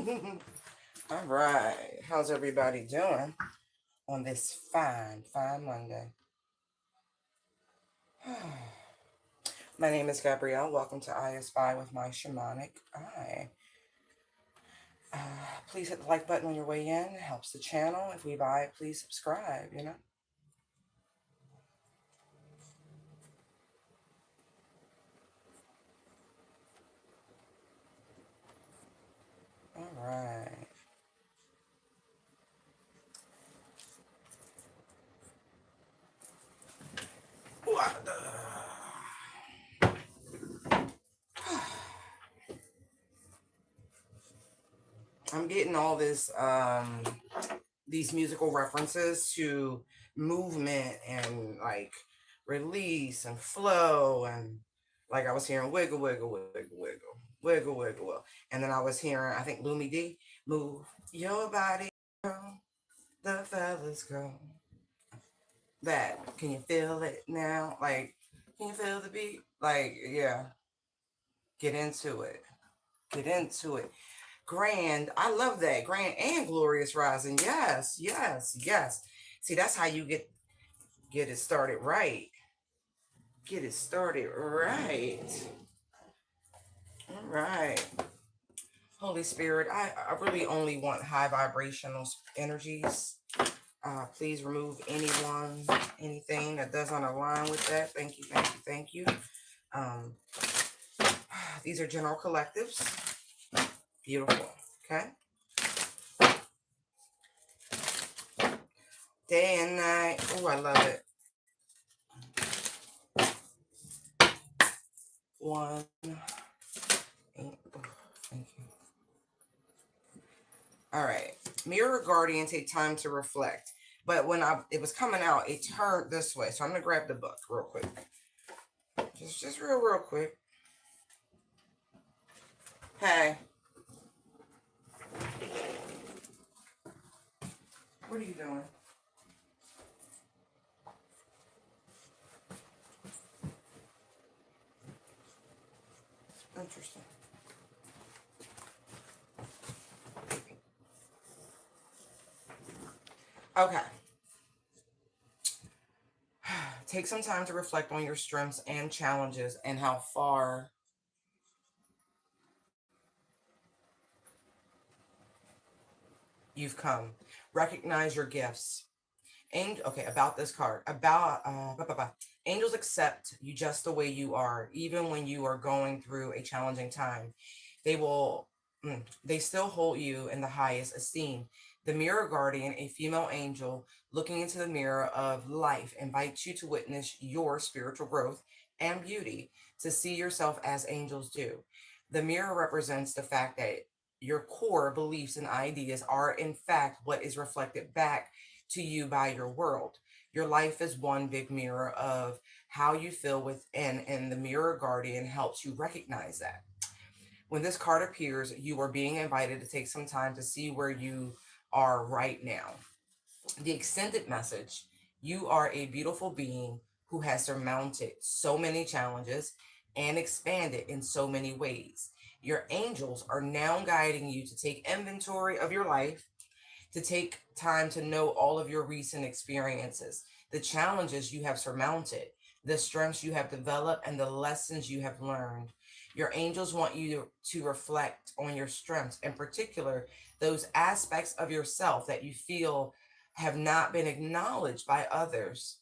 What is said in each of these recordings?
All right. How's everybody doing on this fine, fine Monday? My name is Gabrielle. Welcome to I Espy with my Shamanic eye. Uh, please hit the like button on your way in. It helps the channel. If we buy it, please subscribe. All right. What I'm getting all these musical references to movement and like release and flow, and like I was hearing wiggle wiggle wiggle wiggle wiggle wiggle wiggle, and then I was hearing, I think, Lumi D, move your body, girl, the fellas go. That, can you feel it now? Like, can you feel the beat? Like, yeah, get into it, get into it. Grand, I love that. Grand and glorious rising. Yes, yes, yes. See, that's how you get it started right. Get it started right. All right. Holy Spirit, I really only want high vibrational energies. Please remove anyone, anything that doesn't align with that. Thank you, thank you, thank you. Um, these are general collectives. Beautiful. Okay. Day and night. Oh, I love it. One. Eight. Oh, thank you. All right. Mirror guardian, take time to reflect. But when it was coming out, it turned this way. So I'm gonna grab the book real quick. Just real quick. Hey. What are you doing? Interesting. Okay. Take some time to reflect on your strengths and challenges and how far you've come. Recognize your gifts. And okay, about this card, angels accept you just the way you are, even when you are going through a challenging time. They will, they still hold you in the highest esteem. The mirror guardian, a female angel looking into the mirror of life, invites you to witness your spiritual growth and beauty, to see yourself as angels do. The mirror represents the fact that your core beliefs and ideas are, in fact, what is reflected back to you by your world. Your life is one big mirror of how you feel within, and the mirror guardian helps you recognize that. When this card appears, you are being invited to take some time to see where you are right now. The extended message: you are a beautiful being who has surmounted so many challenges and expanded in so many ways. Your angels are now guiding you to take inventory of your life, to take time to know all of your recent experiences, the challenges you have surmounted, the strengths you have developed, and the lessons you have learned. Your angels want you to reflect on your strengths, in particular, those aspects of yourself that you feel have not been acknowledged by others.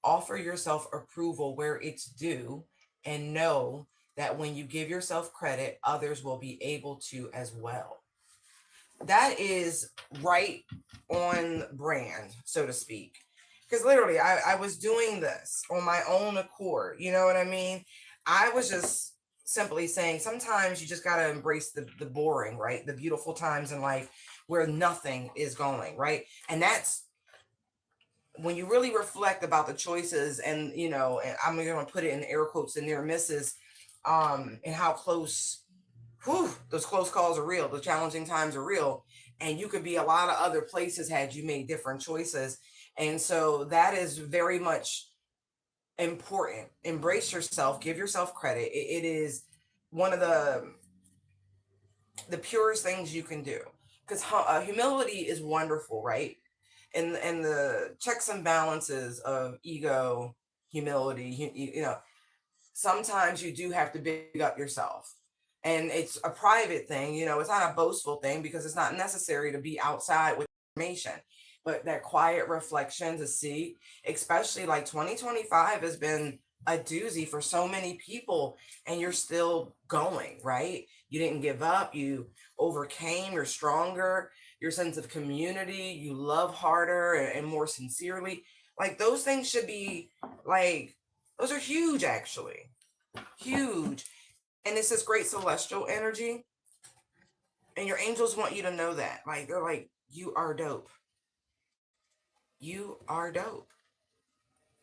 Offer yourself approval where it's due, and know that when you give yourself credit, others will be able to as well. That is right on brand, so to speak. Because literally, I was doing this on my own accord. You know what I mean? I was just simply saying sometimes you just got to embrace the boring, right? The beautiful times in life where nothing is going, right? And that's when you really reflect about the choices, and I'm going to put it in air quotes, the near misses, and how close, those close calls are real. The challenging times are real. And you could be a lot of other places had you made different choices. And so that is very much important. Embrace yourself, give yourself credit. It is one of the the purest things you can do. Because humility is wonderful, right? And the checks and balances of ego, humility, you know, sometimes you do have to big up yourself. And it's a private thing, you know, it's not a boastful thing because it's not necessary to be outside with information. But that quiet reflection to see, especially like 2025 has been a doozy for so many people, and you're still going, right? You didn't give up, you overcame, you're stronger, your sense of community, you love harder and more sincerely. Like those things should be like, those are huge actually. Huge. And it's this great celestial energy. And your angels want you to know that. Like, they're like, you are dope. You are dope.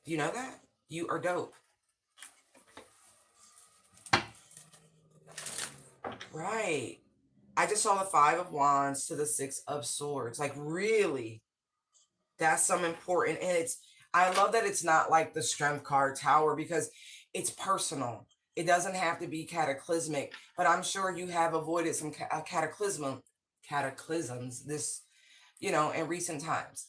Do you know that? You are dope. Right. I just saw the Five of Wands to the Six of Swords. Like, really, that's some important. And I love that it's not like the Strength card Tower because it's personal. It doesn't have to be cataclysmic, but I'm sure you have avoided some cataclysms this, you know, in recent times.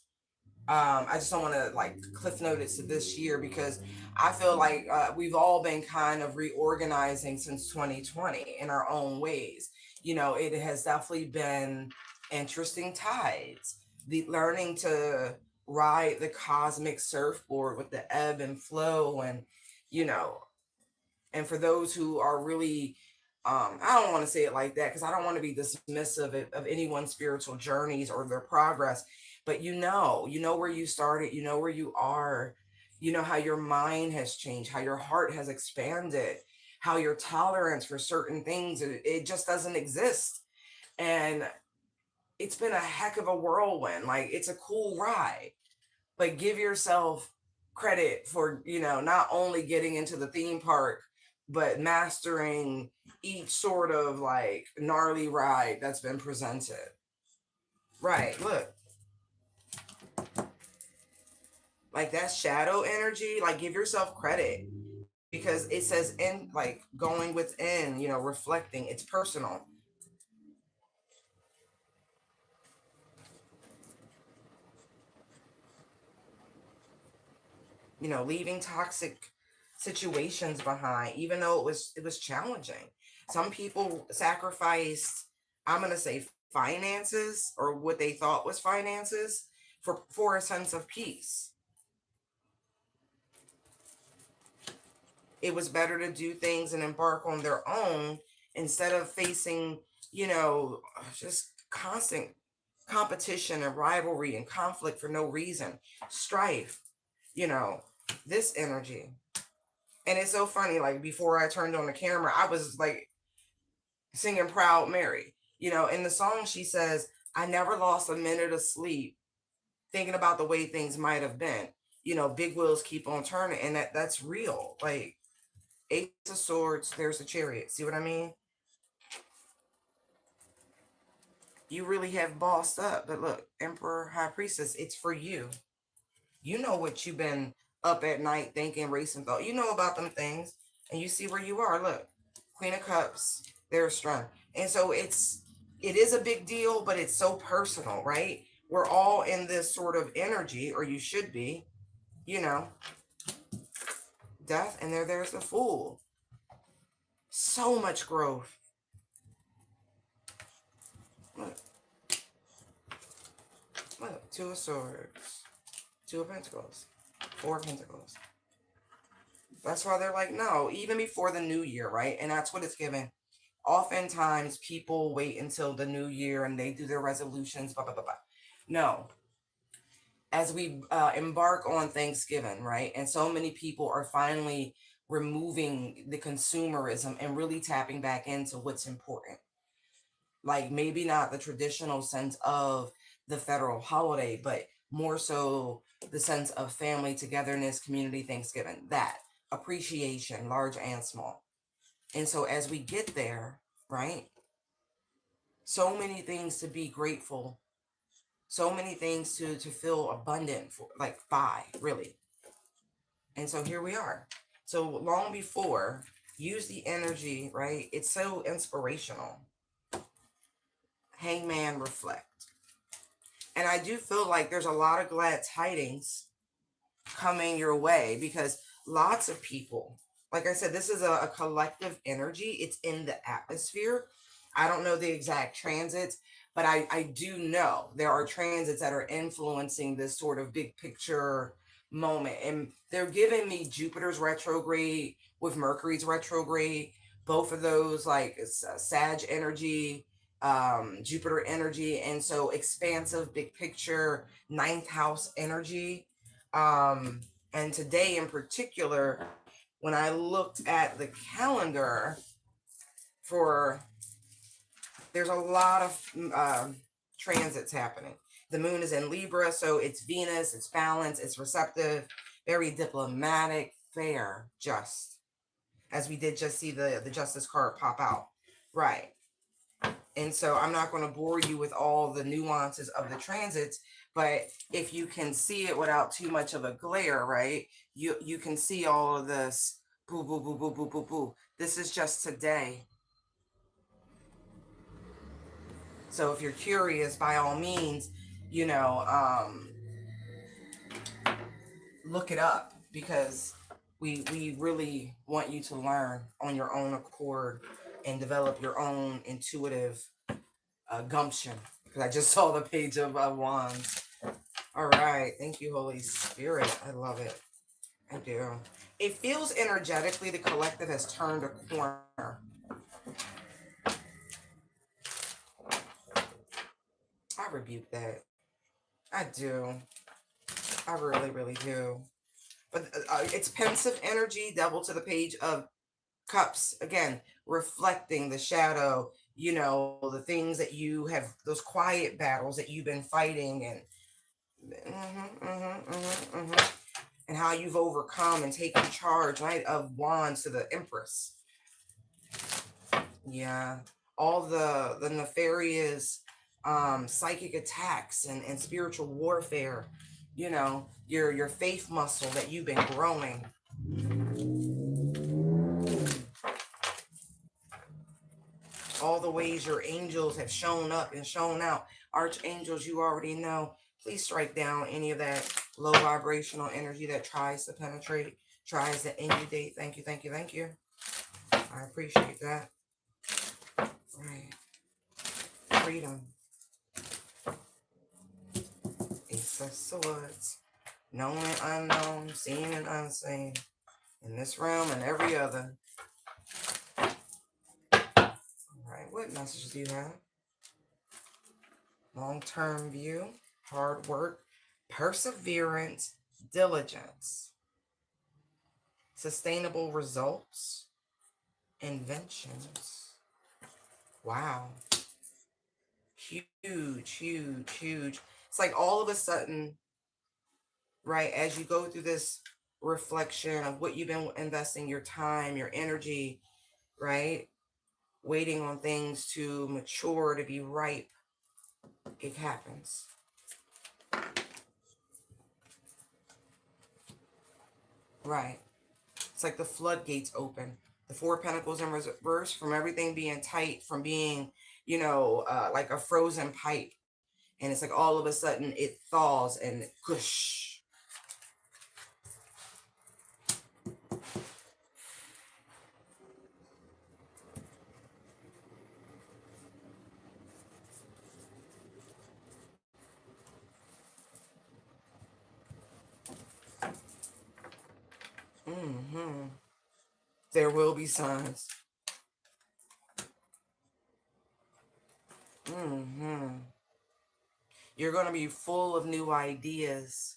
I just don't want to like cliff notice it this year because I feel like we've all been kind of reorganizing since 2020 in our own ways. You know, it has definitely been interesting tides. The learning to ride the cosmic surfboard with the ebb and flow, and you know, and for those who are really I don't want to say it like that because I don't want to be dismissive of anyone's spiritual journeys or their progress, but you know where you started, you know where you are, you know how your mind has changed, how your heart has expanded, how your tolerance for certain things, it just doesn't exist. And it's been a heck of a whirlwind. Like, it's a cool ride, but give yourself credit for, you know, not only getting into the theme park, but mastering each sort of like gnarly ride that's been presented. Right, look, like that shadow energy, like give yourself credit because it says in like going within, you know, reflecting, it's personal. You know, leaving toxic situations behind, even though it was challenging. Some people sacrificed, I'm gonna say, finances or what they thought was finances for a sense of peace. It was better to do things and embark on their own instead of facing, you know, just constant competition and rivalry and conflict for no reason, strife, you know, this energy. And it's so funny, like before I turned on the camera, I was like singing Proud Mary. You know, in the song she says, I never lost a minute of sleep thinking about the way things might have been. You know, big wheels keep on turning, and that's real. Like Ace of Swords, there's a Chariot. See what I mean? You really have bossed up. But look, Emperor, High Priestess, it's for you. You know what you've been up at night thinking, racing thought. You know about them things, and you see where you are. Look, Queen of Cups, there's strength, and so it is a big deal, but it's so personal, right? We're all in this sort of energy, or you should be, you know, death, and there's the Fool. So much growth. Look, look, Two of Swords, Two of Pentacles, Four of Pentacles. That's why they're like, no, even before the new year, right? And that's what it's given. Oftentimes, people wait until the new year and they do their resolutions, blah, blah, blah, blah. No, as we embark on Thanksgiving, right? And so many people are finally removing the consumerism and really tapping back into what's important. Like maybe not the traditional sense of the federal holiday, but more so the sense of family togetherness, community Thanksgiving, that appreciation, large and small. And so as we get there, right? So many things to be grateful, so many things to feel abundant for, like by really. And so here we are. So long before, use the energy, right? It's so inspirational. Hangman, reflect. And I do feel like there's a lot of glad tidings coming your way, because lots of people, like I said, this is a collective energy. It's in the atmosphere. I don't know the exact transits, but I do know there are transits that are influencing this sort of big picture moment. And they're giving me Jupiter's retrograde with Mercury's retrograde. Both of those, like, it's Sag energy, Jupiter energy. And so expansive, big picture, ninth house energy. Um, and today in particular, when I looked at the calendar for, there's a lot of transits happening. The moon is in Libra, so it's Venus, it's balanced, it's receptive, very diplomatic, fair, just. As we did just see the Justice card pop out. Right. And so I'm not going to bore you with all the nuances of the transits, but if you can see it without too much of a glare, right? You can see all of this. Boo, boo, boo, boo, boo, boo, boo. This is just today. So if you're curious, by all means, you know, look it up, because we really want you to learn on your own accord and develop your own intuitive gumption. Because I just saw the page of wands. All right. Thank you, Holy Spirit. I love it. I do. It feels energetically the collective has turned a corner. I rebuke that. I do. I really, really do. But it's pensive energy, double to the page of cups. Again, reflecting the shadow, you know, the things that you have, those quiet battles that you've been fighting, and how you've overcome and taken charge, right? Of wands to the Empress. Yeah. All the nefarious psychic attacks and spiritual warfare, you know, your faith muscle that you've been growing. All the ways your angels have shown up and shown out. Archangels, you already know. Please strike down any of that low vibrational energy that tries to penetrate, tries to inundate. Thank you, thank you, thank you. I appreciate that. Right. Freedom. Ace of Swords. Known and unknown, seen and unseen. In this realm and every other. Alright, what messages do you have? Long-term view, hard work, perseverance, diligence, sustainable results, inventions. Wow. Huge, huge, huge. It's like all of a sudden, right, as you go through this reflection of what you've been investing your time, your energy, right, waiting on things to mature, to be ripe, it happens. Right. It's like the floodgates open. The Four of Pentacles in reverse, from everything being tight, from being, you know, like a frozen pipe. And it's like all of a sudden it thaws and gush. Mm-hmm. There will be signs. Mm-hmm. You're going to be full of new ideas,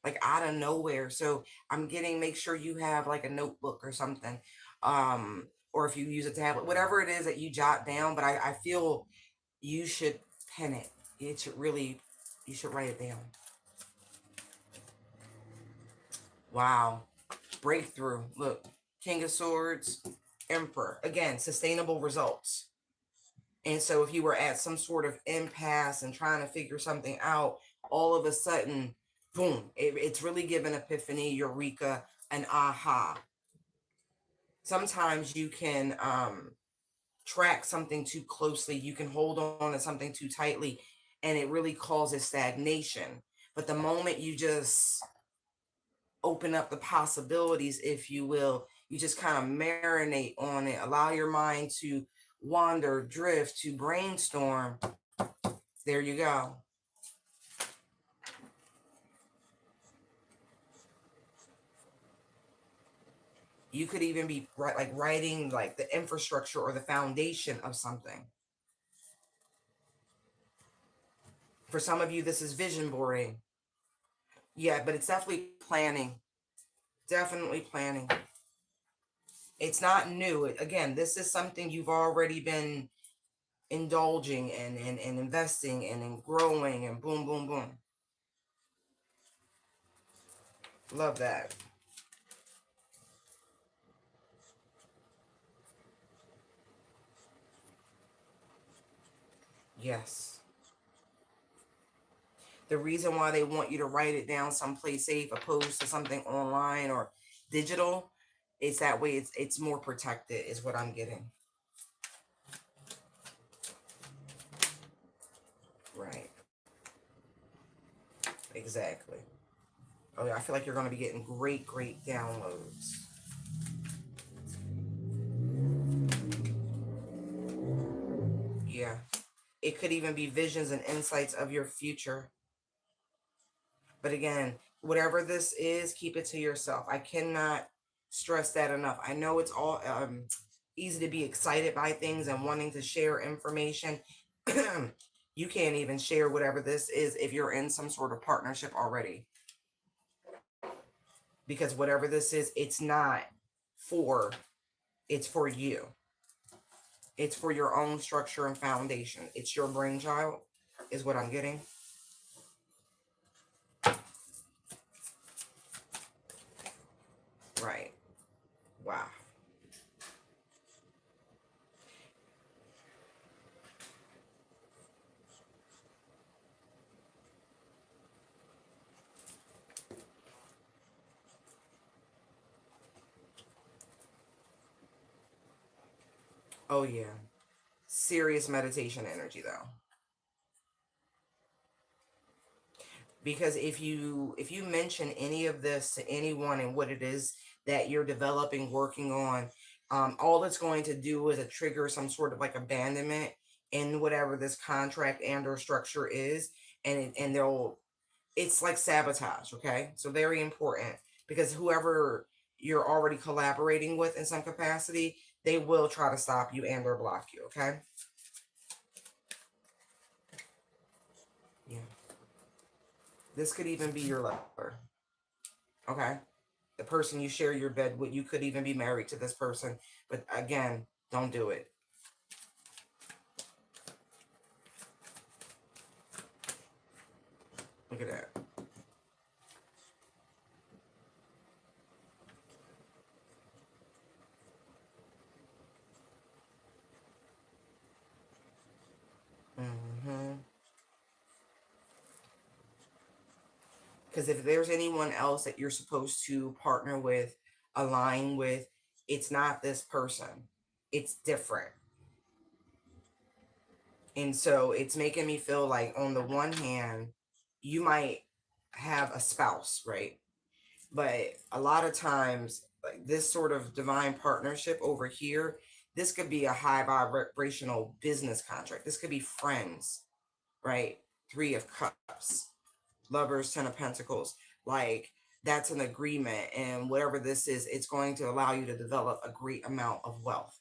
like out of nowhere. So I'm getting, make sure you have like a notebook or something. Or if you use a tablet, whatever it is that you jot down, but I feel you should pen it. It should really, you should write it down. Wow. Breakthrough. Look, King of Swords, Emperor. Again, sustainable results. And so if you were at some sort of impasse and trying to figure something out, all of a sudden, boom, it's really given epiphany, eureka, an aha. Sometimes you can track something too closely, you can hold on to something too tightly, and it really causes stagnation. But the moment you just open up the possibilities, if you will, you just kind of marinate on it, allow your mind to wander, drift, to brainstorm. There you go. You could even be like writing like the infrastructure or the foundation of something. For some of you, this is vision boarding. Yeah, but it's definitely planning. Definitely planning. It's not new. Again, this is something you've already been indulging in and investing in and growing and boom, boom, boom. Love that. Yes. The reason why they want you to write it down someplace safe opposed to something online or digital is that way it's more protected is what I'm getting. Right. Exactly. Oh yeah, I feel like you're going to be getting great downloads. Yeah. It could even be visions and insights of your future. But again, whatever this is, keep it to yourself. I cannot stress that enough. I know it's all easy to be excited by things and wanting to share information. You can't even share whatever this is if you're in some sort of partnership already. Because whatever this is, for, it's for you. It's for your own structure and foundation. It's your brainchild, is what I'm getting. Right. Wow. Oh yeah. Serious meditation energy though. Because if you mention any of this to anyone and what it is that you're developing, working on, all it's going to do is it trigger some sort of like abandonment in whatever this contract and or structure is, and they'll it's like sabotage. Okay, so very important, because whoever you're already collaborating with in some capacity, they will try to stop you and or block you. Okay. Yeah. This could even be your lover. Okay. The person you share your bed with, you could even be married to this person. But again, don't do it. Look at that. Mm-hmm. Because if there's anyone else that you're supposed to partner with, align with, it's not this person. It's different. And so it's making me feel like, on the one hand, you might have a spouse, right? But a lot of times, like this sort of divine partnership over here, this could be a high vibrational business contract. This could be friends, right? Three of Cups, Lovers, Ten of Pentacles. Like, that's an agreement. And whatever this is, it's going to allow you to develop a great amount of wealth.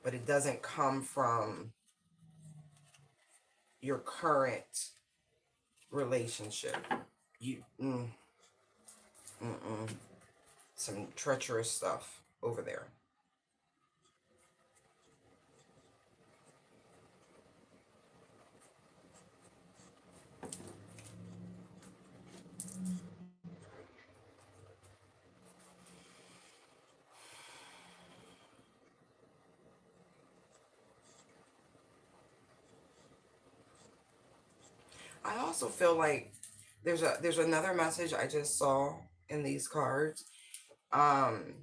But it doesn't come from your current relationship. You, mm-mm. Some treacherous stuff over there. I also feel like there's another message I just saw in these cards. Um,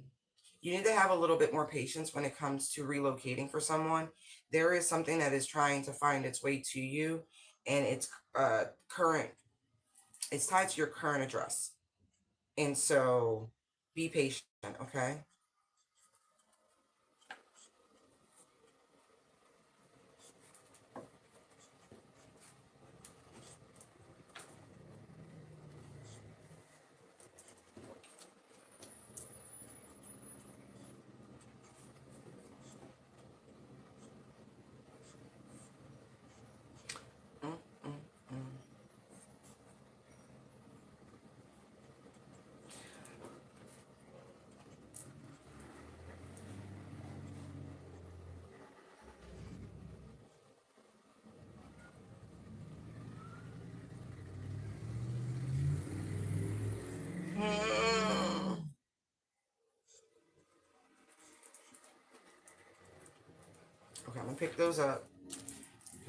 you need to have a little bit more patience when it comes to relocating for someone. There is something that is trying to find its way to you, and it's current. It's tied to your current address, and so be patient. Okay. Mm, mm, mm. Mm. Okay, I'm gonna pick those up.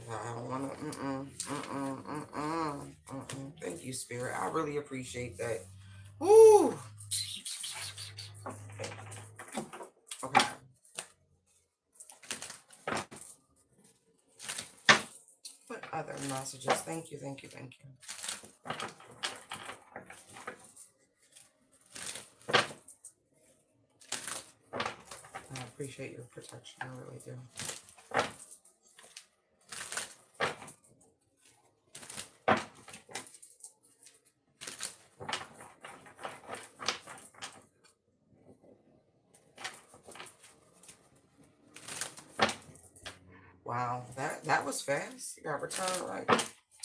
I don't wanna. Mm-mm, mm-mm, mm-mm, mm-mm. Thank you, Spirit. I really appreciate that. Woo. Okay. What other messages? Thank you, thank you, thank you. I appreciate your protection. I really do. Wow, that was fast. You got return like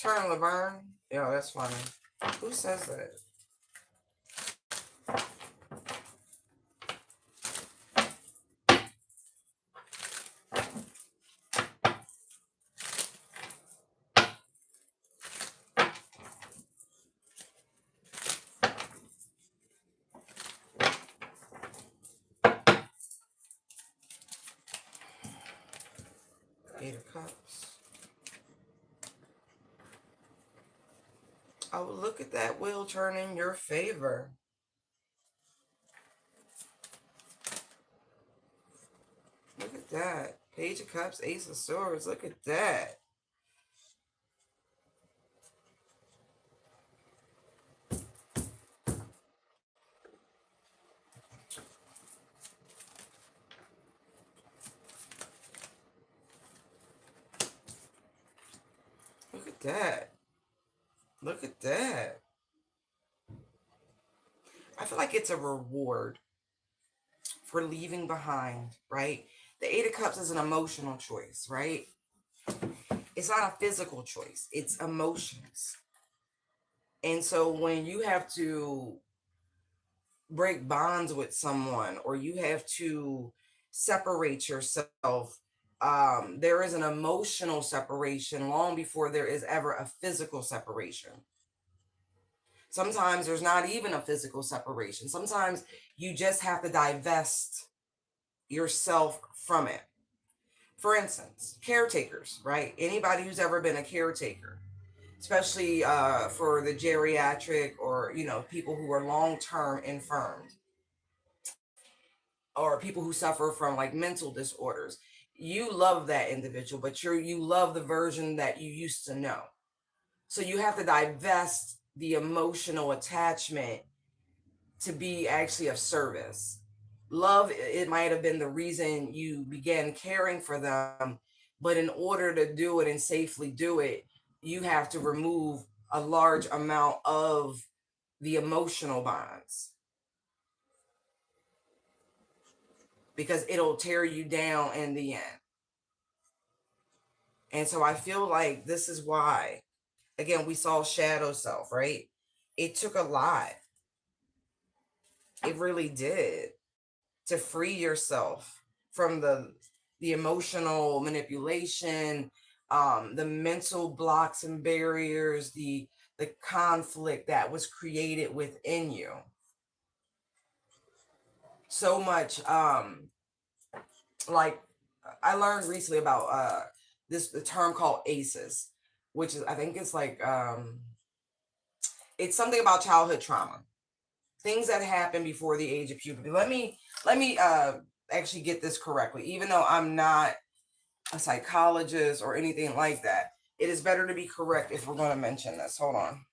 turn Laverne. Yo, that's funny. Who says that? Eight of Cups. Oh, look at that wheel turn in your favor. Look at that. Page of Cups, Ace of Swords. Look at that. Look at that. Look at that. I feel like it's a reward for leaving behind, right? The Eight of Cups is an emotional choice, right? It's not a physical choice, it's emotions. And so when you have to break bonds with someone or you have to separate yourself, there is an emotional separation long before there is ever a physical separation. Sometimes there's not even a physical separation. Sometimes you just have to divest yourself from it. For instance, caretakers, right? Anybody who's ever been a caretaker, especially for the geriatric or, people who are long-term infirmed or people who suffer from like mental disorders. You love that individual, but you love the version that you used to know. So you have to divest the emotional attachment to be actually of service. Love, it might have been the reason you began caring for them, but in order to do it and safely do it, you have to remove a large amount of the emotional bonds because it'll tear you down in the end. And so I feel like this is why, again, we saw shadow self, right? It took a lot. It really did to free yourself from the emotional manipulation, the mental blocks and barriers, the conflict that was created within you. So much like I learned recently about this the term called ACEs, which is I think it's like it's something about childhood trauma. things that happen before the age of puberty. Let me actually get this correctly. Even though I'm not a psychologist or anything like that, it is better to be correct if we're going to mention this. Hold on.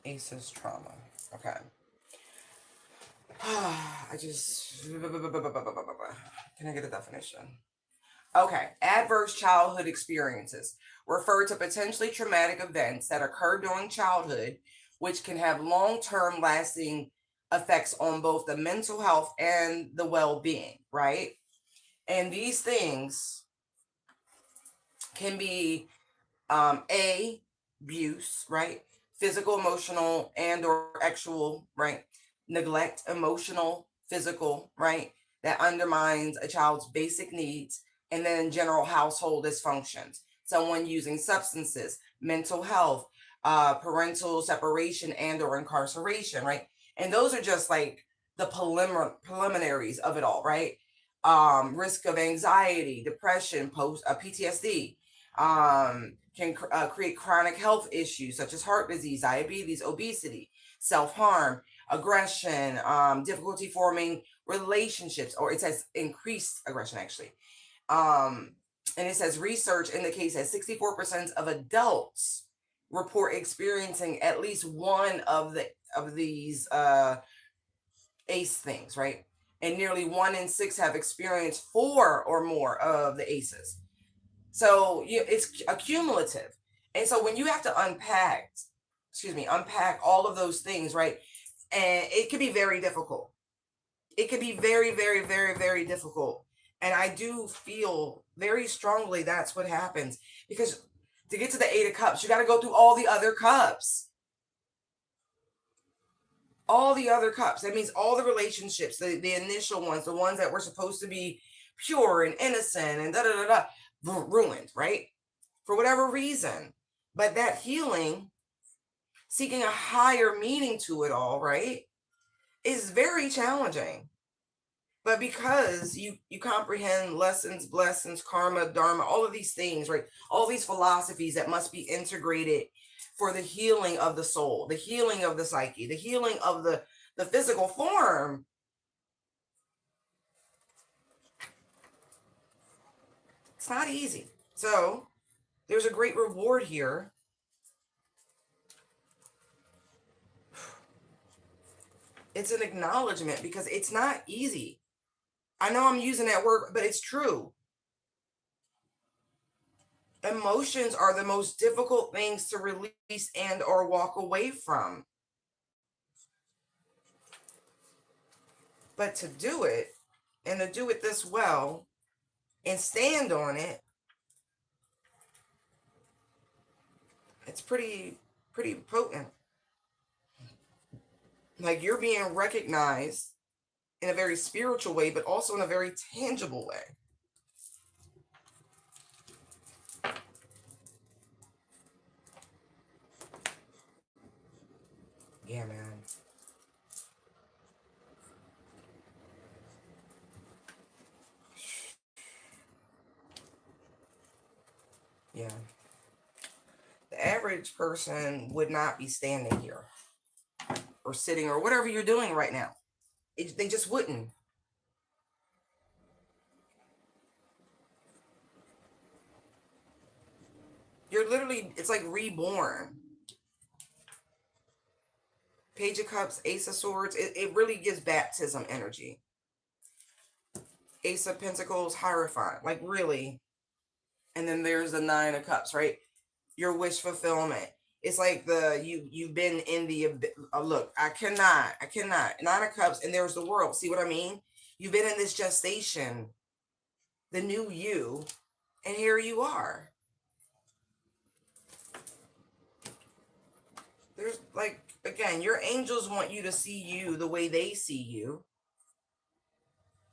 ACEs trauma. Okay. I just can I get a definition? Okay, adverse childhood experiences refer to potentially traumatic events that occur during childhood, which can have long-term lasting effects on both the mental health and the well-being, right? And these things can be abuse, right? Physical, emotional, and or sexual, right? Neglect, emotional, physical, right? That undermines a child's basic needs, and then general household dysfunctions. Someone using substances, mental health, parental separation and or incarceration, right? And those are just like the preliminaries of it all, right? Risk of anxiety, depression, post PTSD, can create chronic health issues such as heart disease, diabetes, obesity, self-harm, aggression, difficulty forming relationships, or it says increased aggression actually. And it says research indicates that 64% of adults report experiencing at least one of these ACE things, right? And nearly 1 in 6 have experienced 4 or more of the ACEs. So it's accumulative. And so when you have to unpack all of those things, right? And it can be very difficult. It can be very, very, very, very difficult. And I do feel very strongly that's what happens, because to get to the 8 of Cups, you got to go through all the other cups. All the other cups. That means all the relationships, the initial ones, the ones that were supposed to be pure and innocent and da da da da, ruined, right? For whatever reason. But that healing, seeking a higher meaning to it all, right, is very challenging. But because you comprehend lessons, blessings, karma, dharma, all of these things, right? All these philosophies that must be integrated for the healing of the soul, the healing of the psyche, the healing of the physical form. It's not easy. So there's a great reward here. It's an acknowledgement, because it's not easy. I know I'm using that word, but it's true. Emotions are the most difficult things to release and or walk away from. But to do it, and to do it this well and stand on it, it's pretty potent. Like, you're being recognized in a very spiritual way, but also in a very tangible way. Yeah, man. Yeah. The average person would not be standing here or sitting or whatever you're doing right now. They just wouldn't. You're literally, it's like reborn. Page of Cups, Ace of Swords, it really gives baptism energy. Ace of Pentacles, Hierophant, like really. And then there's the 9 of Cups, right? Your wish fulfillment. It's like you've been in the look. I cannot 9 of Cups, and there's the world. See what I mean? You've been in this gestation, the new you, and here you are. There's like, again, your angels want you to see you the way they see you.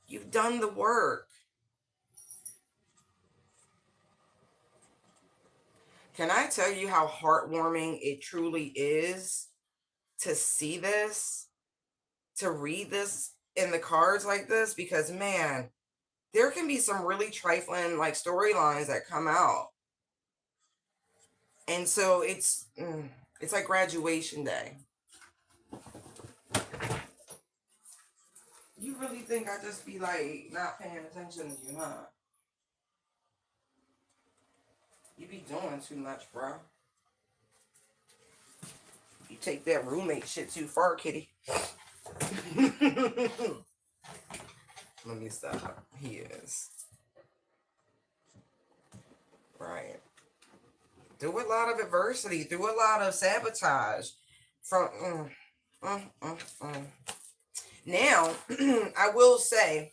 You've done the work. Can I tell you how heartwarming it truly is to see this, to read this in the cards like this? Because, man, there can be some really trifling like storylines that come out. And so it's like graduation day. You really think I just be like not paying attention to you, huh? You be doing too much, bro. You take that roommate shit too far, kitty. Let me stop. He is. Right. Through a lot of adversity, through a lot of sabotage. From Now, I will say,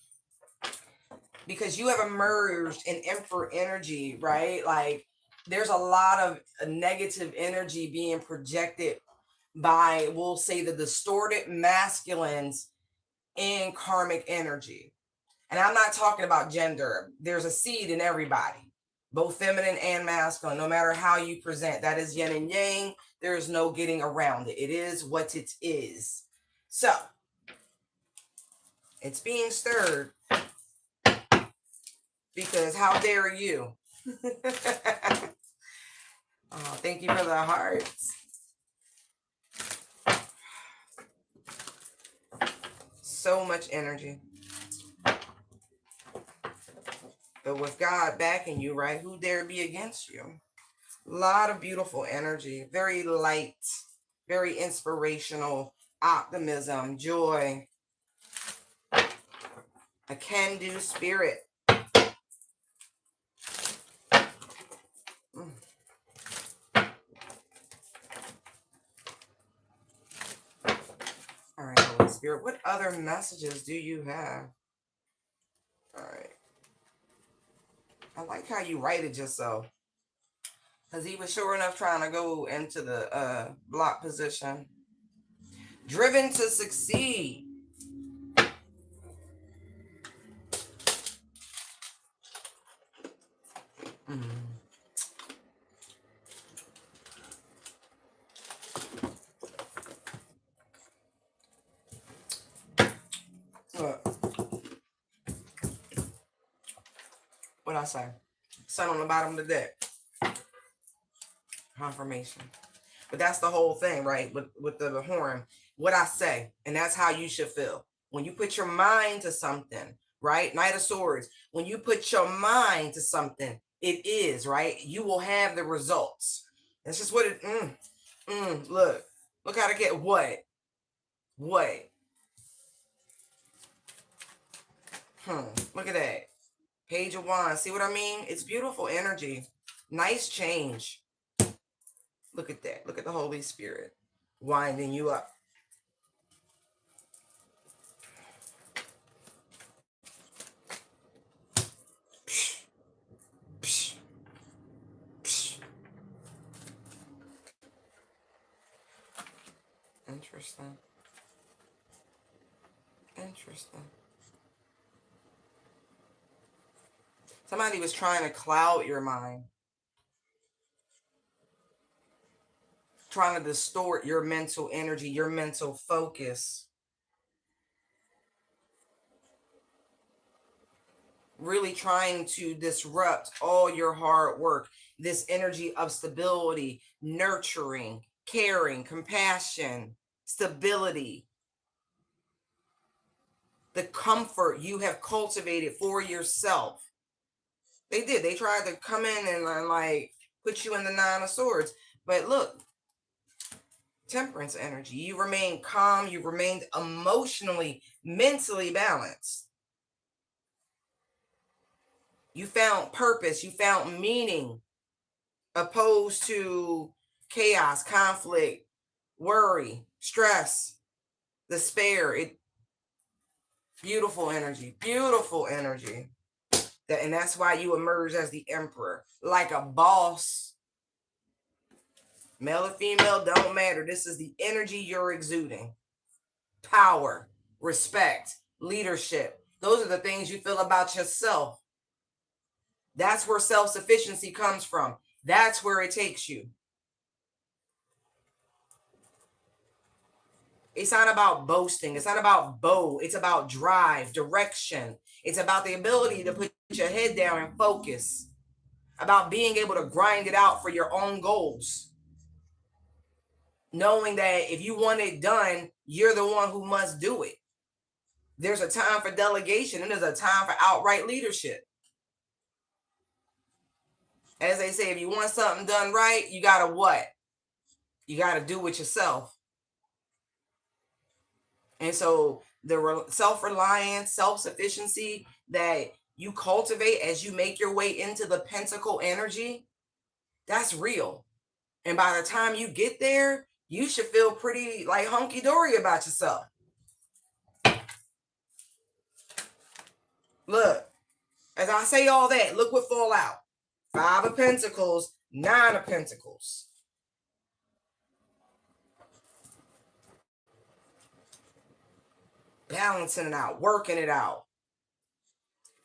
because you have emerged in emperor energy, right? Like there's a lot of negative energy being projected by, we'll say, the distorted masculines in karmic energy. And I'm not talking about gender. There's a seed in everybody, both feminine and masculine, no matter how you present. That is yin and yang. There is no getting around it. It is what it is. So it's being stirred because how dare you? Oh, thank you for the hearts. So much energy. But with God backing you, right, who dare be against you? A lot of beautiful energy, very light, very inspirational, optimism, joy, a can-do spirit. All right, Holy Spirit, what other messages do you have? All right. I like how you write it just so. Because he was sure enough trying to go into the block position. Driven to succeed. Look. What I say? Sun on the bottom of the deck. Confirmation. But that's the whole thing, right? With the horn. What I say, and that's how you should feel. When you put your mind to something, right? Knight of Swords. When you put your mind to something, it is, right? You will have the results. That's just what it, look how to get what? Look at that. Page of Wands. See what I mean? It's beautiful energy. Nice change. Look at that. Look at the Holy Spirit winding you up. Interesting. Interesting. Somebody was trying to cloud your mind. Trying to distort your mental energy, your mental focus. Really trying to disrupt all your hard work. This energy of stability, nurturing, caring, compassion, stability. The comfort you have cultivated for yourself. They did. They tried to come in and like put you in the Nine of Swords. But look, Temperance energy. You remain calm. You remained emotionally, mentally balanced. You found purpose. You found meaning, opposed to chaos, conflict, worry, stress, despair. Beautiful energy. Beautiful energy. And that's why you emerge as the emperor, like a boss. Male or female, don't matter. This is the energy you're exuding. Power, respect, leadership. Those are the things you feel about yourself. That's where self-sufficiency comes from. That's where it takes you. It's not about boasting. It's not about bow. It's about drive, direction. It's about the ability to put your head down and focus. About being able to grind it out for your own goals. Knowing that if you want it done, you're the one who must do it. There's a time for delegation and there's a time for outright leadership. As they say, if you want something done right, you gotta what? You gotta do it yourself. And so the self-reliance, self-sufficiency that you cultivate as you make your way into the pentacle energy, that's real. And by the time you get there, you should feel pretty like hunky-dory about yourself. Look, as I say all that, look what fall out. 5 of Pentacles, 9 of Pentacles. Balancing it out, working it out.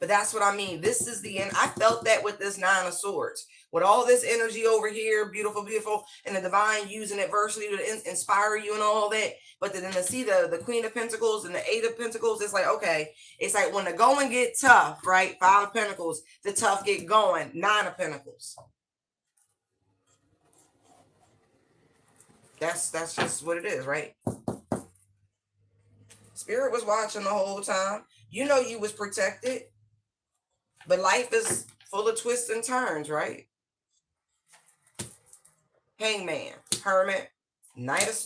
But that's what I mean. This is the end. I felt that with this 9 of Swords. With all this energy over here, beautiful, beautiful, and the divine using adversity to inspire you and all that. But then to see the Queen of Pentacles and the 8 of Pentacles, it's like, okay. It's like when the going get tough, right? 5 of Pentacles, the tough get going. 9 of Pentacles. That's just what it is, right? Spirit was watching the whole time. You know you was protected. But life is full of twists and turns, right? Hangman, Hermit, Knight of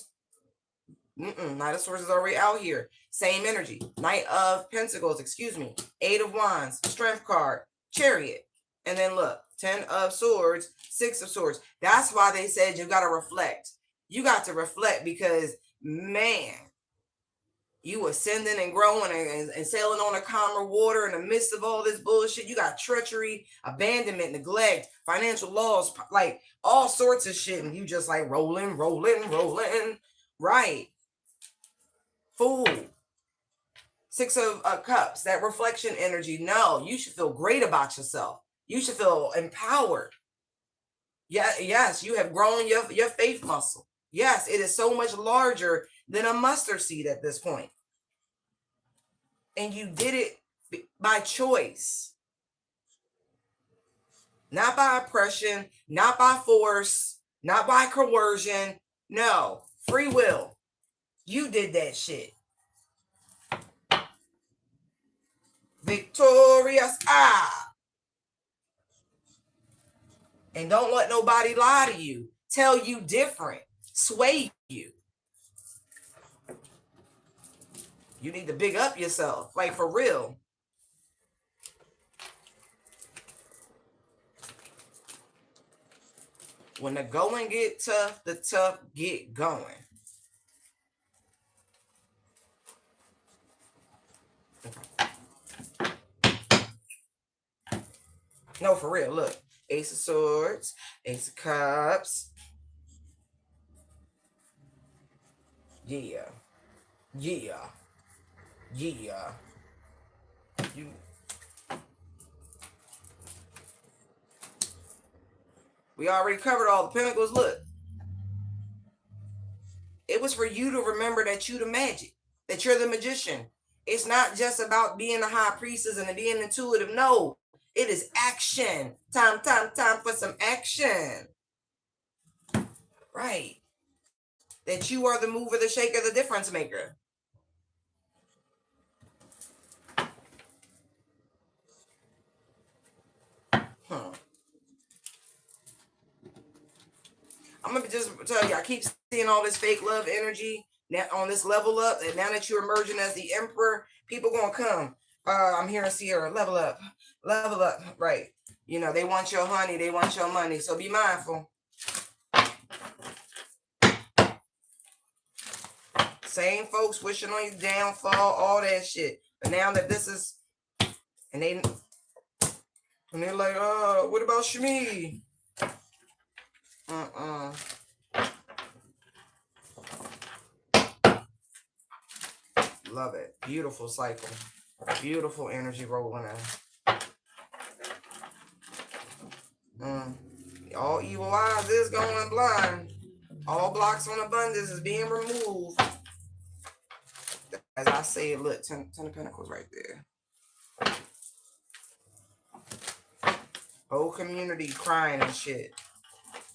Swords is already out here. Same energy. Knight of Pentacles, excuse me. 8 of Wands, Strength card, Chariot. And then look, 10 of Swords, 6 of Swords. That's why they said you got to reflect. You got to reflect because, man, you ascending and growing and sailing on a calmer water in the midst of all this bullshit. You got treachery, abandonment, neglect, financial loss, like all sorts of shit. And you just like rolling. Right. Fool. 6 of Cups, that reflection energy. No, you should feel great about yourself. You should feel empowered. Yeah, yes, you have grown your faith muscle. Yes, it is so much larger than a mustard seed at this point. And you did it by choice. Not by oppression, not by force, not by coercion. No, free will. You did that shit. Victorious. And don't let nobody lie to you. Tell you different. Sway you. You need to big up yourself. Like for real. When the going get tough, the tough get going. No, for real. Look. Ace of Swords. Ace of Cups. Yeah. We already covered all the Pentacles. Look. It was for you to remember that you're the magic. That you're the magician. It's not just about being the high priestess and being intuitive. No. It is action. Time for some action. Right. That you are the mover, the shaker, the difference maker. I'm going to just tell you, I keep seeing all this fake love energy now on this level up. And now that you're emerging as the emperor, people going to come. I'm hearing Sierra, level up. Right. You know, they want your honey. They want your money. So be mindful. Same folks wishing on your downfall, all that shit. But now that this is, and they're like, what about Shmi? Love it. Beautiful cycle. Beautiful energy rolling in. All evil eyes is going blind. All blocks on abundance is being removed. As I say it, look, ten of Pentacles right there. Whole community crying and shit.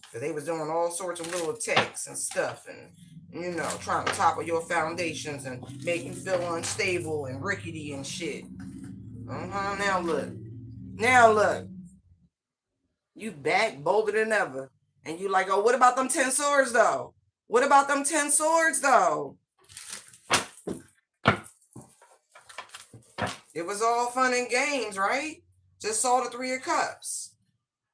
Because they was doing all sorts of little attacks and stuff. And, you know, trying to topple your foundations and make you feel unstable and rickety and shit. Now look. Now look. You back bolder than ever. And you like, oh, what about them 10 swords, though? What about them 10 swords, though? It was all fun and games, right? Just saw the 3 of Cups.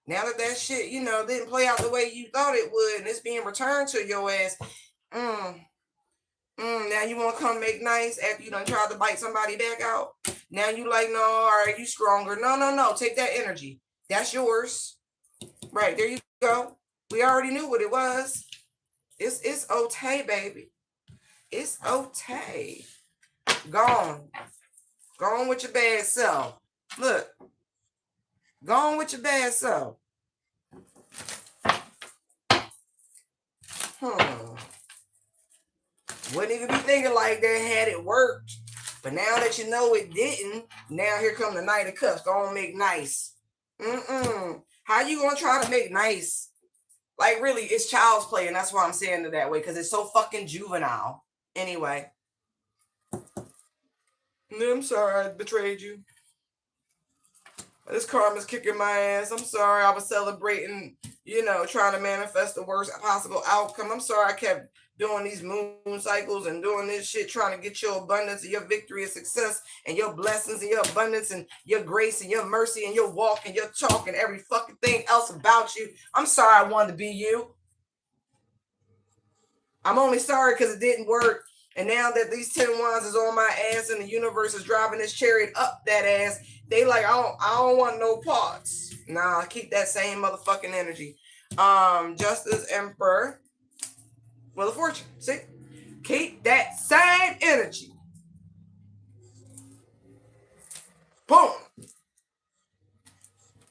Now that shit, you know, didn't play out the way you thought it would, and it's being returned to your ass. Now you want to come make nice after you done tried to bite somebody back out? Now you like, no, all right, you stronger. No. Take that energy. That's yours. Right, there you go. We already knew what it was. It's okay, baby. It's okay. Gone. Gone with your bad self. Look. Gone with your bad self. Wouldn't even be thinking like that had it worked. But now that you know it didn't, now here come the Knight of Cups. Go on, make nice. How you gonna try to make nice? Like, really, it's child's play, and that's why I'm saying it that way, because it's so fucking juvenile. Anyway. I'm sorry I betrayed you. This karma's kicking my ass. I'm sorry I was celebrating, you know, trying to manifest the worst possible outcome. I'm sorry I kept doing these moon cycles and doing this shit, trying to get your abundance and your victory and success and your blessings and your abundance and your grace and your mercy and your walk and your talk and every fucking thing else about you. I'm sorry I wanted to be you. I'm only sorry because it didn't work. And now that these 10 wands is on my ass and the universe is driving this chariot up that ass, they like, I don't want no parts. Nah, keep that same motherfucking energy. Justice, Emperor, Wheel of Fortune. See? Keep that same energy. Boom.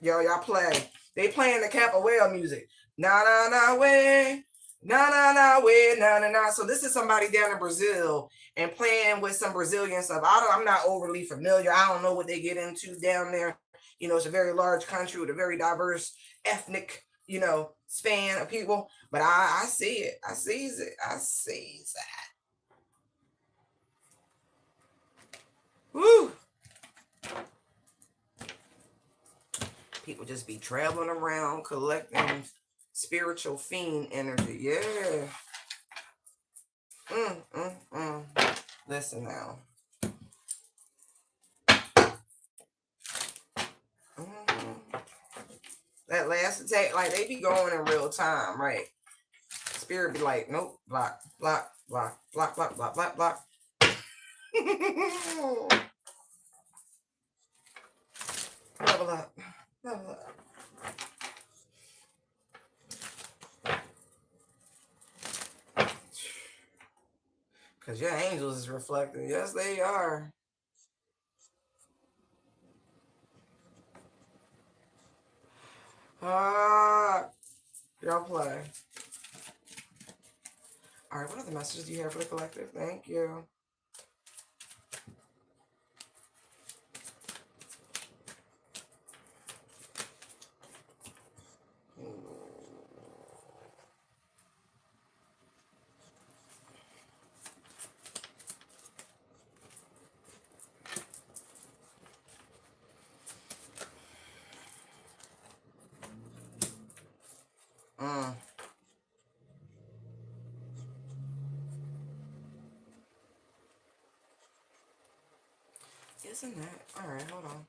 Y'all play. They playing the capoeira music. Na way. Na way. Na. So this is somebody down in Brazil and playing with some Brazilian stuff. I'm not overly familiar. I don't know what they get into down there. You know, it's a very large country with a very diverse ethnic, you know, span of people. But I see it. I sees it. I sees that. Woo. People just be traveling around collecting spiritual fiend energy. Yeah. Listen now. That last attack, like, they be going in real time, right? Spirit be like, nope, block. Level up. Because your angels is reflecting. Yes, they are. Y'all play. All right, what other messages do you have for the collective? Thank you. Isn't that? All right, hold on.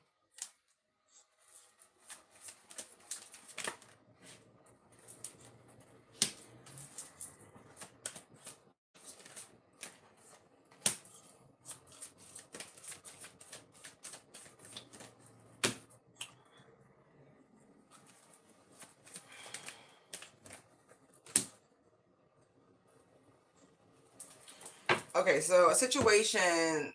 Okay, so a situation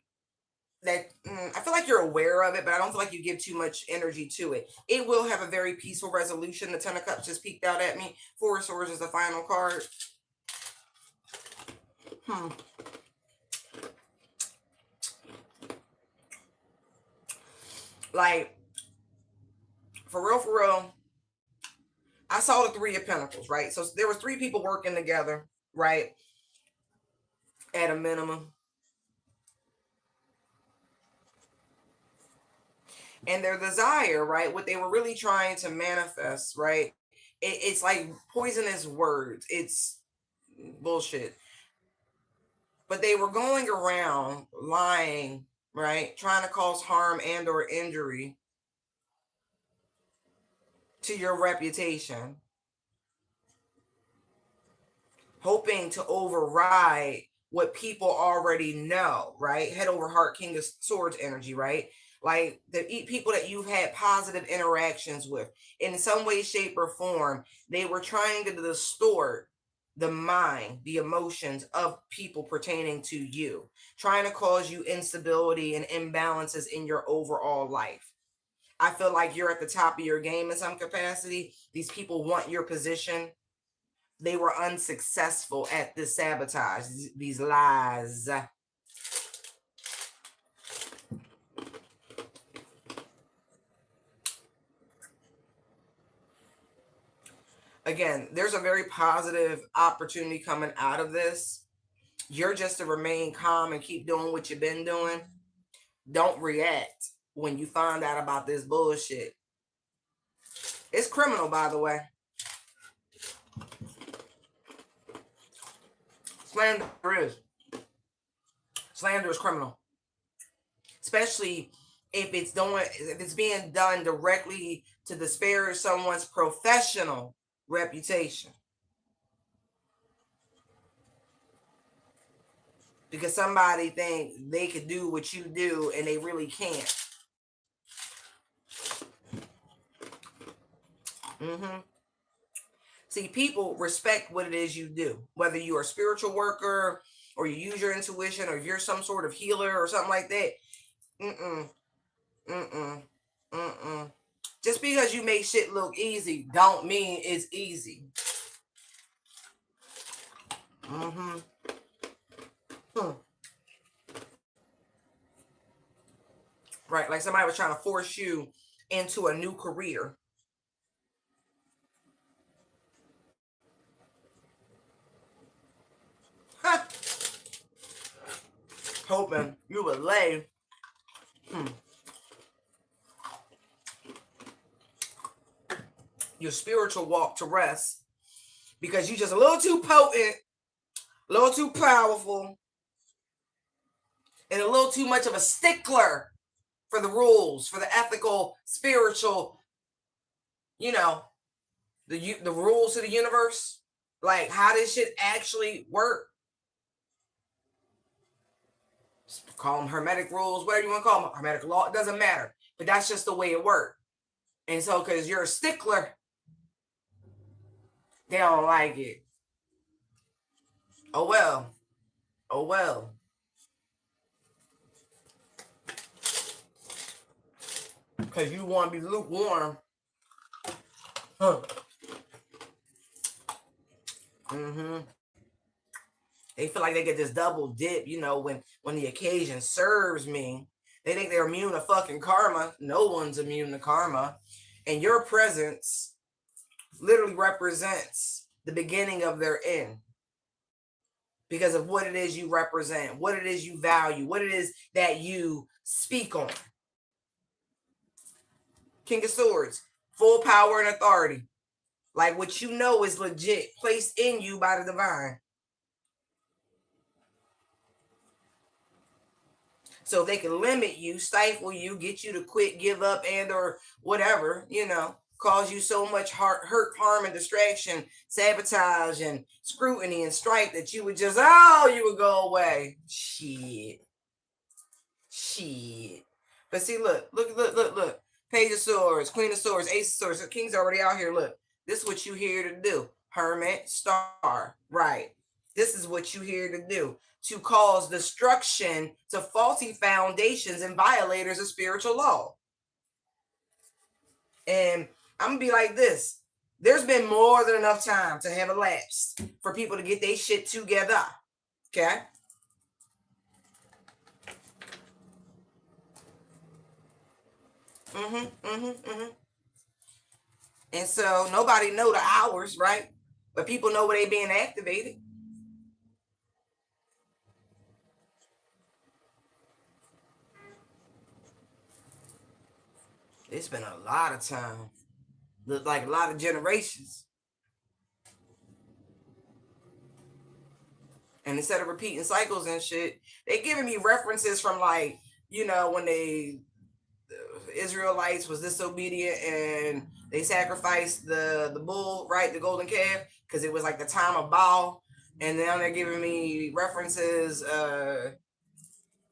that I feel like you're aware of it, but I don't feel like you give too much energy to it. It will have a very peaceful resolution. The 10 of Cups just peeked out at me. 4 of Swords is the final card. Like, for real, I saw the Three of Pentacles, right? So there was three people working together, right? At a minimum. And their desire, right? What they were really trying to manifest, right? It's like poisonous words. It's bullshit. But they were going around lying, right? Trying to cause harm and or injury to your reputation, hoping to override what people already know, right? Head over heart, King of Swords energy, right? Like the people that you've had positive interactions with in some way, shape, or form, they were trying to distort the mind, the emotions of people pertaining to you, trying to cause you instability and imbalances in your overall life. I feel like you're at the top of your game in some capacity. These people want your position. They were unsuccessful at this sabotage, these lies. Again, there's a very positive opportunity coming out of this. You're just to remain calm and keep doing what you've been doing. Don't react when you find out about this bullshit. It's criminal, by the way. Slander is. Slander is criminal. Especially if it's being done directly to disparage someone's professional reputation. Because somebody thinks they could do what you do and they really can't. See, people respect what it is you do, whether you're a spiritual worker or you use your intuition or you're some sort of healer or something like that. Just because you make shit look easy don't mean it's easy. Right, like somebody was trying to force you into a new career. Hoping you would lay your spiritual walk to rest because you're just a little too potent, a little too powerful, and a little too much of a stickler for the rules, for the ethical, spiritual, the rules of the universe. Like how this shit actually work. Call them hermetic rules, whatever you want to call them, hermetic law, it doesn't matter. But that's just the way it works. And so, because you're a stickler, they don't like it. Oh well. Oh well. Because you want to be lukewarm. They feel like they get this double dip, when the occasion serves me. They think they're immune to fucking karma. No one's immune to karma. And your presence literally represents the beginning of their end. Because of what it is you represent, what it is you value, what it is that you speak on. King of Swords, full power and authority. Like what you know is legit, placed in you by the divine. So they can limit you, stifle you, get you to quit, give up, and or whatever, cause you so much hurt, harm, and distraction, sabotage, and scrutiny and strife that you would go away. Shit. But see, look. Page of Swords, Queen of Swords, Ace of Swords. The King's already out here. Look, this is what you here to do. Hermit, Star, right. This is what you here to do. To cause destruction to faulty foundations and violators of spiritual law. And I'm going to be like this. There's been more than enough time to have elapsed for people to get their shit together. Okay? And so nobody know the hours, right? But people know where they being activated. It's been a lot of time, like a lot of generations. And instead of repeating cycles and shit, they giving me references from like, when the Israelites was disobedient and they sacrificed the bull, right, the golden calf, because it was like the time of Baal. And now they're giving me references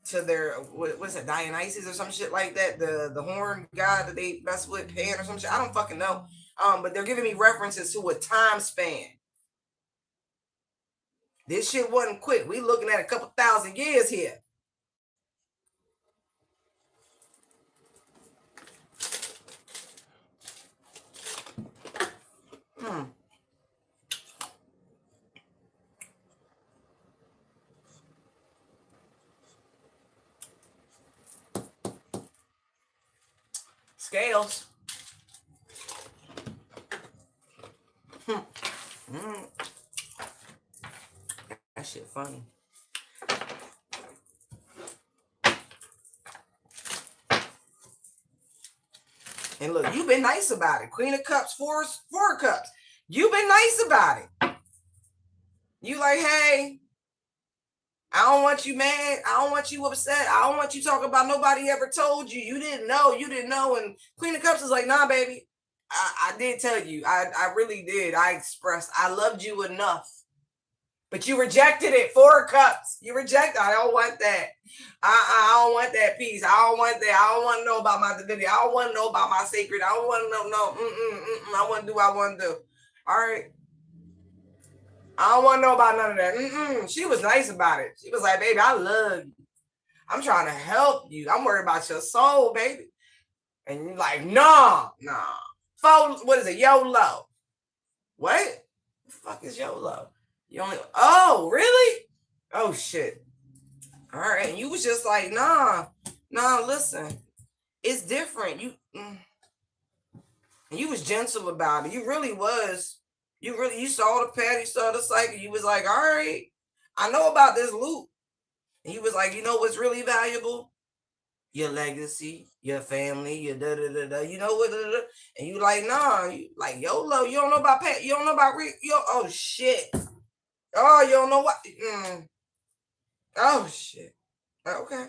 to their what's it, Dionysus or some shit like that, the horn god that they mess with, Pan or some shit. I don't fucking know. But they're giving me references to a time span. This shit wasn't quick. We looking at a couple thousand years here. Scales. That shit funny. And look, you've been nice about it. Queen of Cups, four of Cups. You've been nice about it. You like, hey, I don't want you mad. I don't want you upset. I don't want you talking about nobody ever told you. You didn't know. You didn't know. And Queen of Cups is like, nah, baby. I did tell you. I really did. I expressed. I loved you enough. But you rejected it. Four of Cups. You rejected. I don't want that. I don't want that piece. I don't want that. I don't want to know about my divinity. I don't want to know about my sacred. I don't want to know. No. I want to do what I want to do. All right. I don't want to know about none of that. She was nice about it. She was like, baby, I love you. I'm trying to help you. I'm worried about your soul, baby. And you're like, nah. What is it? YOLO. What? The fuck is YOLO? You only. Oh, really? Oh, shit. All right. And you was just like, nah, listen. It's different. And you was gentle about it. You really was. You saw the path, you saw the cycle. You was like, all right, I know about this loop. And you was like, you know what's really valuable? Your legacy, your family, your da-da-da-da. You know what? And you like, nah, you like YOLO. You don't know about Pat. You don't know about oh, shit. Oh, you don't know what? Oh, shit. Okay.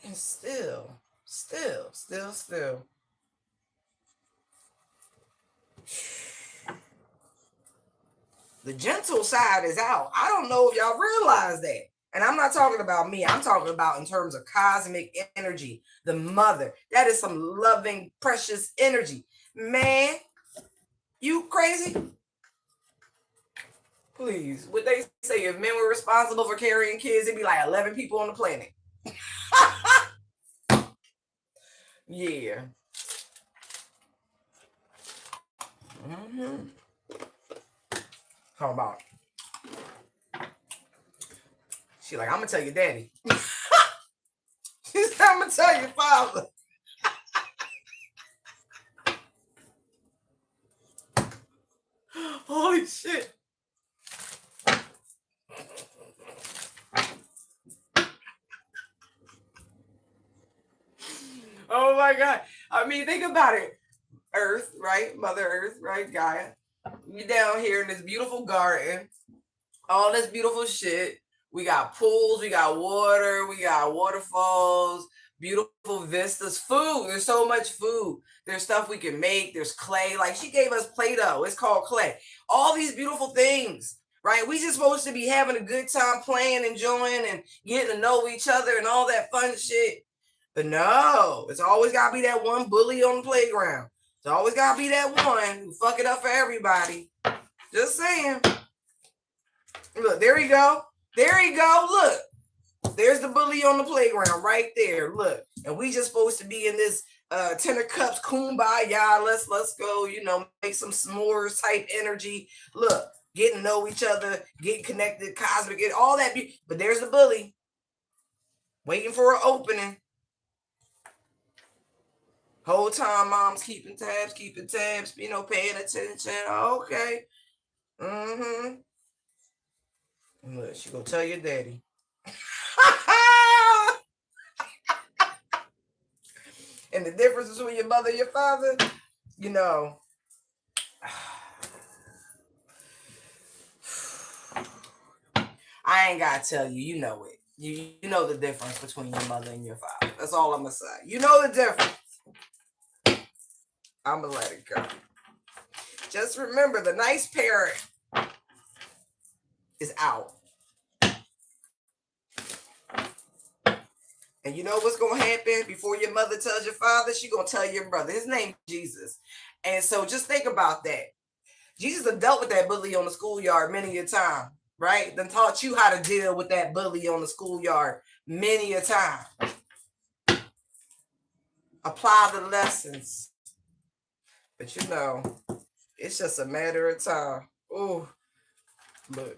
And still. The gentle side is out. I don't know if y'all realize that. And I'm not talking about me. I'm talking about in terms of cosmic energy, the mother. That is some loving, precious energy. Man, you crazy? Please. Would they say if men were responsible for carrying kids, it'd be like 11 people on the planet? Yeah. How about? She like, I'm gonna tell your daddy. She said, I'm gonna tell your father. Holy shit. Oh my God. I mean, think about it. Earth, right? Mother Earth, right? Gaia. We down here in this beautiful garden. All this beautiful shit. We got pools, we got water, we got waterfalls, beautiful vistas, food. There's so much food. There's stuff we can make. There's clay. Like she gave us Play-Doh. It's called clay. All these beautiful things, right? We just supposed to be having a good time playing, enjoying, and getting to know each other and all that fun shit. But no, it's always got to be that one bully on the playground. It's always got to be that one who fuck it up for everybody. Just saying. Look, there you go. Look, there's the bully on the playground right there. Look, and we just supposed to be in this 10 of Cups kumbaya. Let's go, make some s'mores type energy. Look, getting to know each other, getting connected, cosmic, all that. But there's the bully waiting for an opening. Whole time, mom's keeping tabs, paying attention. Okay. And look, she gonna tell your daddy. And the difference between your mother and your father, I ain't gotta tell you, you know it. You know the difference between your mother and your father. That's all I'm gonna say. You know the difference. I'm gonna let it go. Just remember, the nice parent is out. And you know what's gonna happen before your mother tells your father? She gonna tell your brother. His name is Jesus. And so just think about that. Jesus has dealt with that bully on the schoolyard many a time, right? Then taught you how to deal with that bully on the schoolyard many a time. Apply the lessons. But it's just a matter of time. Oh, look.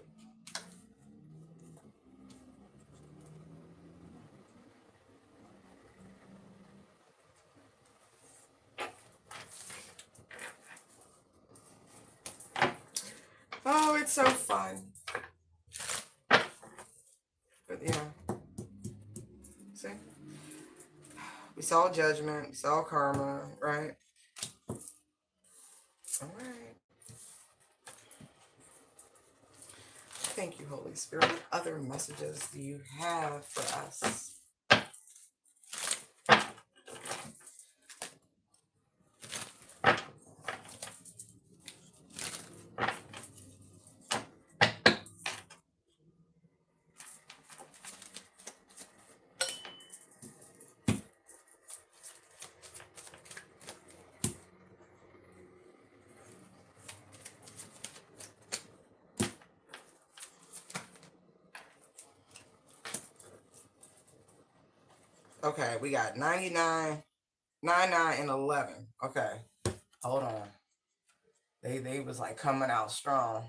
Oh, it's so fun. But yeah. See? We saw judgment. We saw karma, right? All right. Thank you, Holy Spirit. What other messages do you have for us? Okay, we got 99, 99, and 11. Okay, hold on. They was like coming out strong.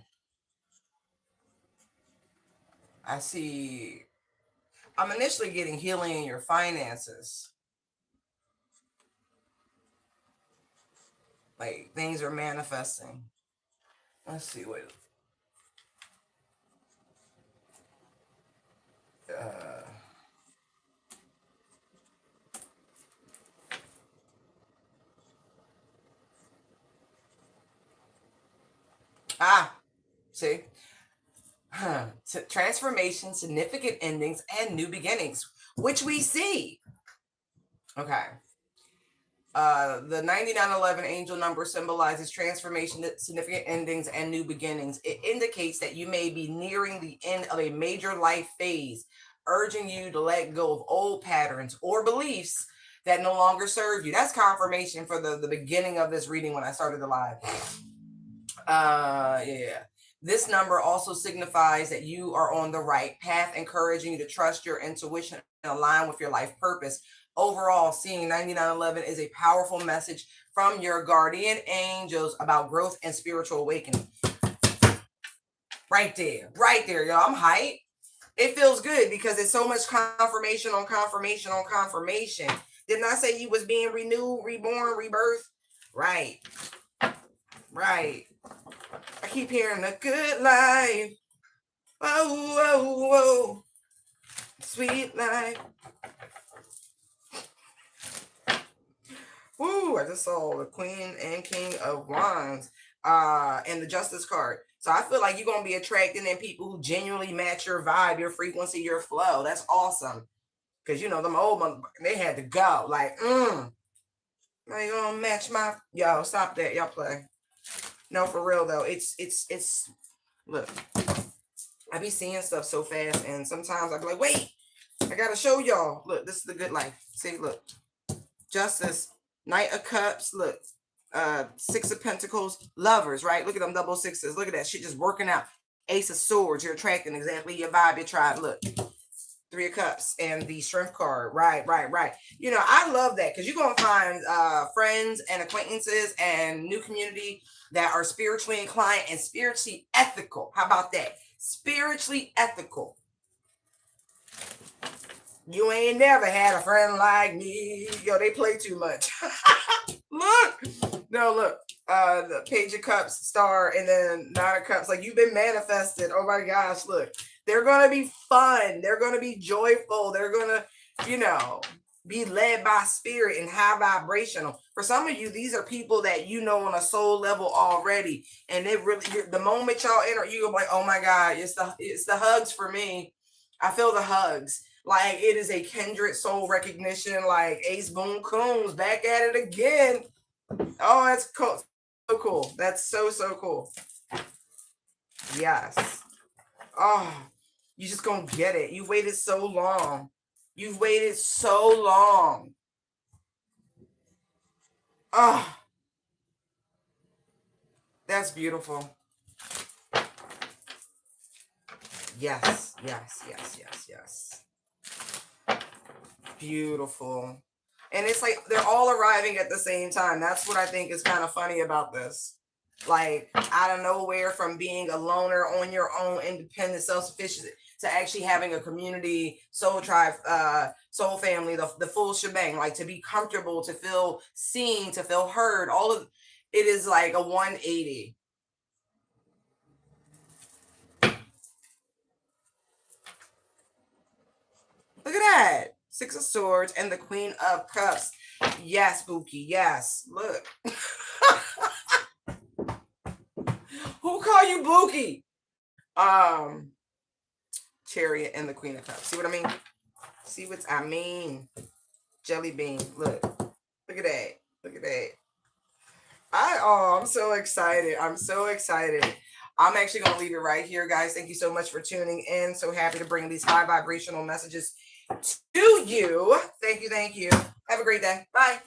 I see. I'm initially getting healing in your finances. Like things are manifesting. Let's see what. See? Transformation, significant endings, and new beginnings, which we see. Okay. The 9911 angel number symbolizes transformation, significant endings, and new beginnings. It indicates that you may be nearing the end of a major life phase, urging you to let go of old patterns or beliefs that no longer serve you. That's confirmation for the beginning of this reading when I started the live. Yeah. This number also signifies that you are on the right path, encouraging you to trust your intuition and align with your life purpose. Overall, seeing 9911 is a powerful message from your guardian angels about growth and spiritual awakening. Right there, y'all. I'm hyped. It feels good because it's so much confirmation on confirmation on confirmation. Didn't I say you was being renewed, reborn, rebirth? Right. I keep hearing a good life. Whoa. Sweet life. Woo, I just saw the Queen and King of Wands and the Justice card. So I feel like you're going to be attracting in people who genuinely match your vibe, your frequency, your flow. That's awesome. Because, them old ones, they had to go. Like, now you going to match my... Yo, stop that. Y'all play. No, for real, though. It's... Look, I be seeing stuff so fast, and sometimes I be like, wait, I got to show y'all. Look, this is the good life. See, look. Justice... Knight of Cups, look, Six of Pentacles, Lovers, right? Look at them double sixes. Look at that shit just working out. Ace of Swords, you're attracting exactly your vibe, your tribe. Look, Three of Cups and the Strength card. Right. You know, I love that because you're going to find friends and acquaintances and new community that are spiritually inclined and spiritually ethical. How about that? Spiritually ethical. You ain't never had a friend like me. Yo, they play too much. Look. No, look. The Page of Cups, Star, and then Nine of Cups. Like, you've been manifested. Oh my gosh, look. They're going to be fun. They're going to be joyful. They're going to, you know, be led by spirit and high vibrational. For some of you, these are people that you know on a soul level already. And it really, the moment y'all enter, you're like, oh my God, it's the hugs for me. I feel the hugs. Like, it is a kindred soul recognition. Like, Ace Boon Coons back at it again. Oh, that's cool. So cool. That's so cool. Yes. Oh, you just gonna get it. You waited so long. You've waited so long. Oh, that's beautiful. Yes. Beautiful. And it's like they're all arriving at the same time. That's what I think is kind of funny about this. Like, out of nowhere, from being a loner on your own, independent, self-sufficient, to actually having a community, soul tribe, soul family, the full shebang. Like, to be comfortable, to feel seen, to feel heard. All of it is like a 180. Look at that. Six of Swords and the Queen of Cups. Yes, Bookie. Yes. Look. Who call you Bookie? Chariot and the Queen of Cups. See what I mean? See what I mean? Jelly bean. Look. Look at that. Look at that. I'm so excited. I'm so excited. I'm actually going to leave it right here, guys. Thank you so much for tuning in. So happy to bring these high vibrational messages to you. Thank you. Have a great day. Bye.